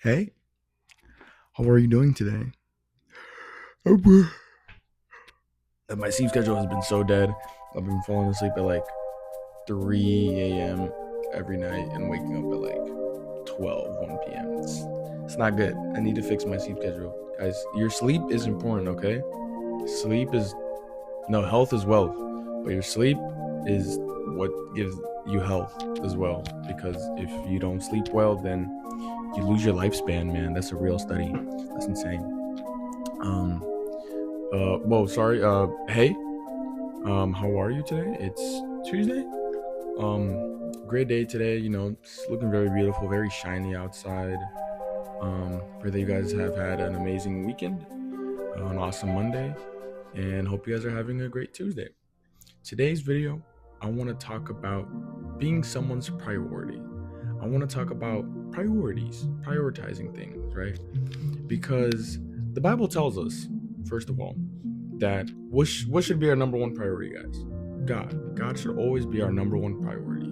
Hey, how are you doing today? And my sleep schedule has been so dead. I've been falling asleep at like 3 a.m. every night and waking up at like 1 p.m. It's not good. I need to fix my sleep schedule. Guys, your sleep is important, okay? Sleep is, no, health is wealth, but your sleep is what gives you health as well. Because if you don't sleep well, then you lose your lifespan, man. That's a real study. That's insane. Um, Whoa, sorry. Hey, how are you today? It's Tuesday. Great day today. It's looking very beautiful, very shiny outside. Pray that you guys have had an amazing weekend, an awesome Monday, and hope you guys are having a great Tuesday. Today's video, I want to talk about being someone's priority. I want to talk about priorities, prioritizing things, right? Because the Bible tells us, first of all, that what should be our number one priority, guys? God should always be our number one priority.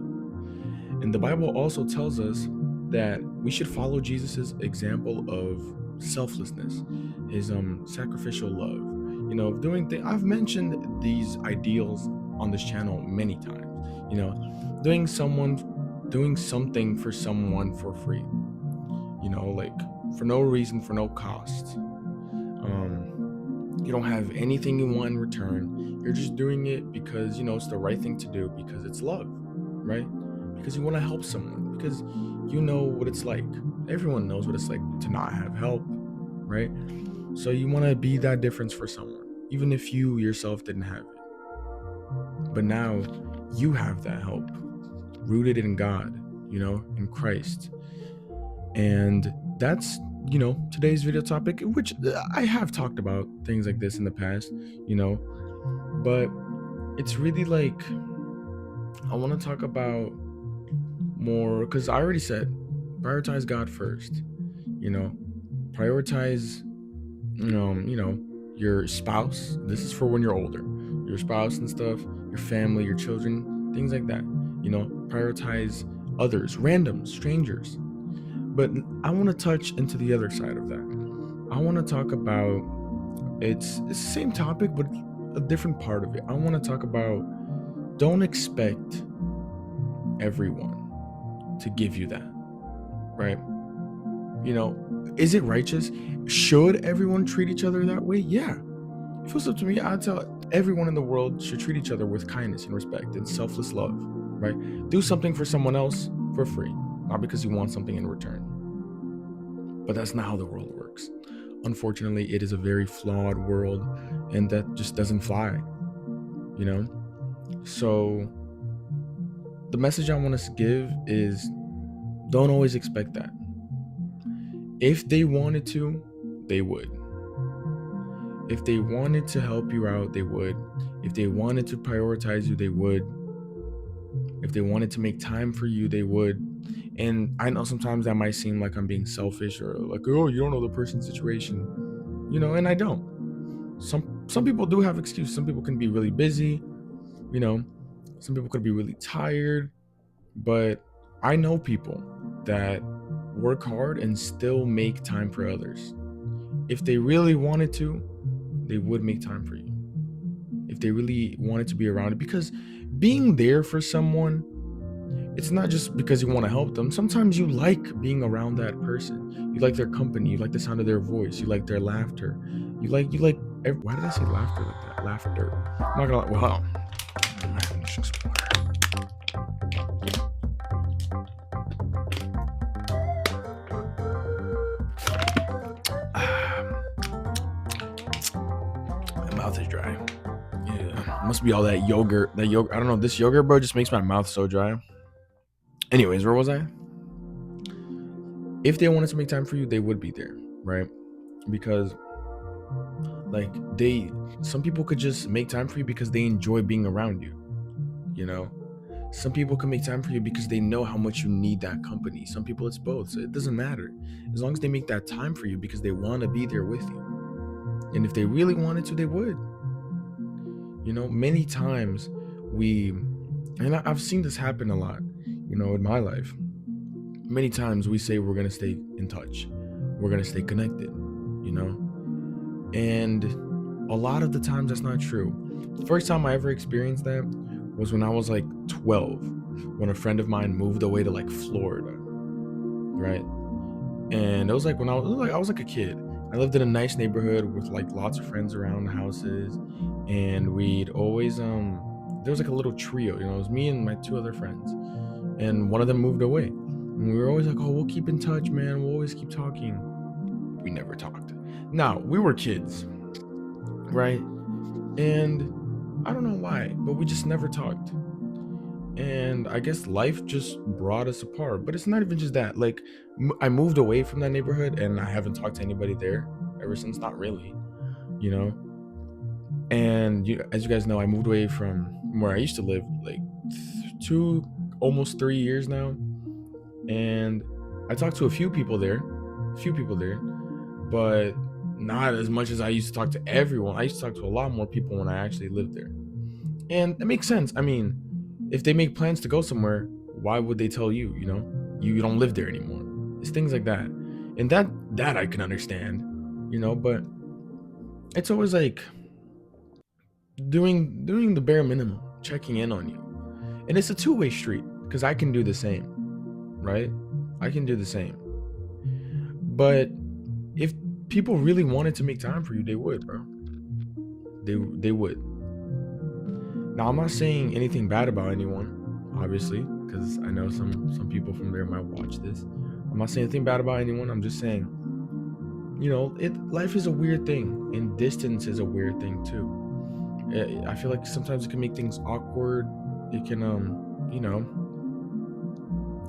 And the Bible also tells us that we should follow Jesus's example of selflessness, his sacrificial love. Doing things. I've mentioned these ideals on this channel many times. You know, doing something for someone for free. Like for no reason, for no cost. You don't have anything you want in return. You're just doing it because it's the right thing to do, because it's love, right? Because you want to help someone, because you know what it's like. Everyone knows what it's like to not have help, right? So you want to be that difference for someone, even if you yourself didn't have it. But now you have that help, rooted in God, in Christ. And that's today's video topic, which I have talked about things like this in the past, but it's really like I want to talk about more, because I already said prioritize God first. Prioritize your spouse. This is for when you're older, your spouse and stuff, your family, your children, things like that. Prioritize others, random strangers. But I want to touch into the other side of that. I want to talk about, it's the same topic, but a different part of it. I want to talk about, don't expect everyone to give you that, right? Is it righteous? Should everyone treat each other that way? Yeah. If it was up to me, I'd tell everyone in the world should treat each other with kindness and respect and selfless love, right? Do something for someone else for free, not because you want something in return. But that's not how the world works. Unfortunately, it is a very flawed world, and that just doesn't fly, So the message I want us to give is, don't always expect that. If they wanted to, they would. If they wanted to help you out, they would. If they wanted to prioritize you, they would. If they wanted to make time for you, they would. And I know sometimes that might seem like I'm being selfish, or like, oh, you don't know the person's situation, and I don't. Some people do have excuses. Some people can be really busy, some people could be really tired, but I know people that work hard and still make time for others. If they really wanted to, they would make time for you. If they really wanted to be around it, because being there for someone, it's not just because you want to help them. Sometimes you like being around that person. You like their company. You like the sound of their voice. You like their laughter. Why did I say laughter like that? Laughter. I'm not gonna. Well, let's explore. My mouth is dry. Yeah, must be all that yogurt. I don't know. This yogurt, bro, just makes my mouth so dry. Anyways, where was I? If they wanted to make time for you, they would be there, right? Because some people could just make time for you because they enjoy being around you. Some people can make time for you because they know how much you need that company. Some people, it's both. So it doesn't matter, as long as they make that time for you because they want to be there with you. And if they really wanted to, they would. Many times I've seen this happen a lot, in my life. Many times we say we're going to stay in touch, we're going to stay connected, you know? And a lot of the times that's not true. The first time I ever experienced that was when I was like 12, when a friend of mine moved away to like Florida, right? And it was like when I was like a kid. I lived in a nice neighborhood with like lots of friends around the houses, and we'd always there was like a little trio, you know, it was me and my two other friends, and one of them moved away. And we were always like, oh, we'll keep in touch, man. We'll always keep talking. We never talked. Now, we were kids, right? And I don't know why, but we just never talked. And I guess life just brought us apart. But it's not even just that. Like, I moved away from that neighborhood and I haven't talked to anybody there ever since. Not really, you know? And as you guys know, I moved away from where I used to live like almost 3 years now. And I talked to a few people there, but not as much as I used to talk to everyone. I used to talk to a lot more people when I actually lived there. And it makes sense. I mean, if they make plans to go somewhere, why would they tell you, you know? You don't live there anymore. It's things like that. And that I can understand, you know, but it's always like doing the bare minimum, checking in on you. And it's a two-way street because I can do the same, right? I can do the same. But if people really wanted to make time for you, they would, bro. They would. Now, I'm not saying anything bad about anyone, obviously, because I know some people from there might watch this. I'm not saying anything bad about anyone. I'm just saying, you know, life is a weird thing, and distance is a weird thing too. I feel like sometimes it can make things awkward. It can, you know,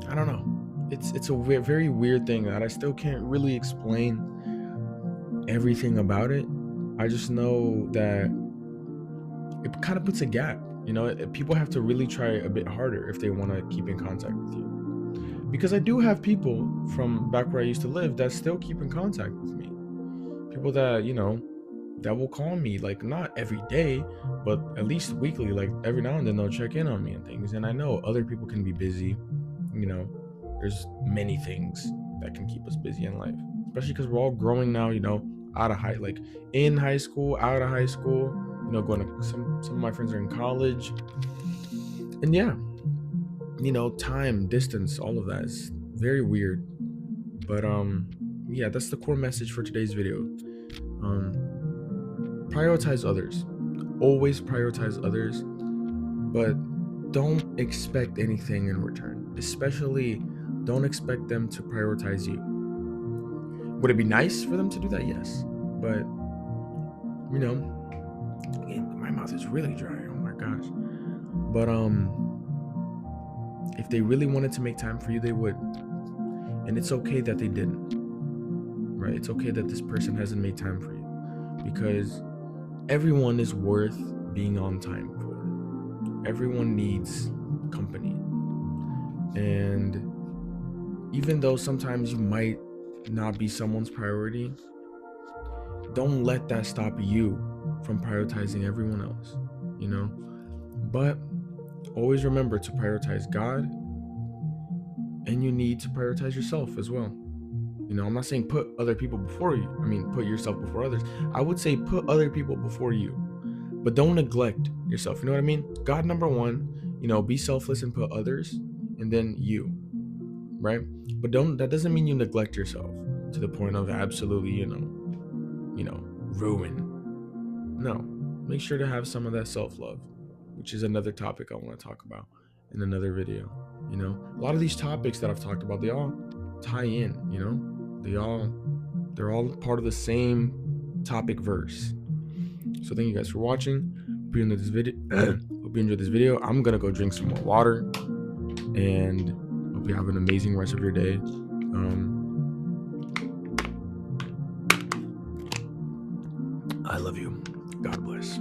I don't know. It's a very weird thing that I still can't really explain everything about it. I just know that it kind of puts a gap, you know. People have to really try a bit harder if they want to keep in contact with you, because I do have people from back where I used to live that still keep in contact with me, people that, you know, that will call me, like not every day, but at least weekly, like every now and then they'll check in on me and things. And I know other people can be busy, you know, there's many things that can keep us busy in life, especially because we're all growing now, you know, in high school, out of high school, you know, going to some of my friends are in college. And yeah, you know, time, distance, all of that is very weird. But yeah, that's the core message for today's video. Prioritize others. Always prioritize others, but don't expect anything in return. Especially don't expect them to prioritize you. Would it be nice for them to do that? Yes. But you know, my mouth is really dry. Oh my gosh. But if they really wanted to make time for you, they would. And it's okay that they didn't. Right? It's okay that this person hasn't made time for you, because everyone is worth being on time for. Everyone needs company. And even though sometimes you might not be someone's priority, don't let that stop you from prioritizing everyone else, you know? But always remember to prioritize God, and you need to prioritize yourself as well. You know, I'm not saying put other people before you. I mean, put yourself before others. I would say put other people before you, but don't neglect yourself. You know what I mean? God number one, you know, be selfless and put others, and then you, right? But that doesn't mean you neglect yourself to the point of absolutely, you know, ruin. No, make sure to have some of that self-love, which is another topic I want to talk about in another video. You know, a lot of these topics that I've talked about, they all tie in, you know, they're all part of the same topic verse. So thank you guys for watching. Hope you enjoyed this video. I'm gonna go drink some more water, and hope you have an amazing rest of your day. I love you. God bless.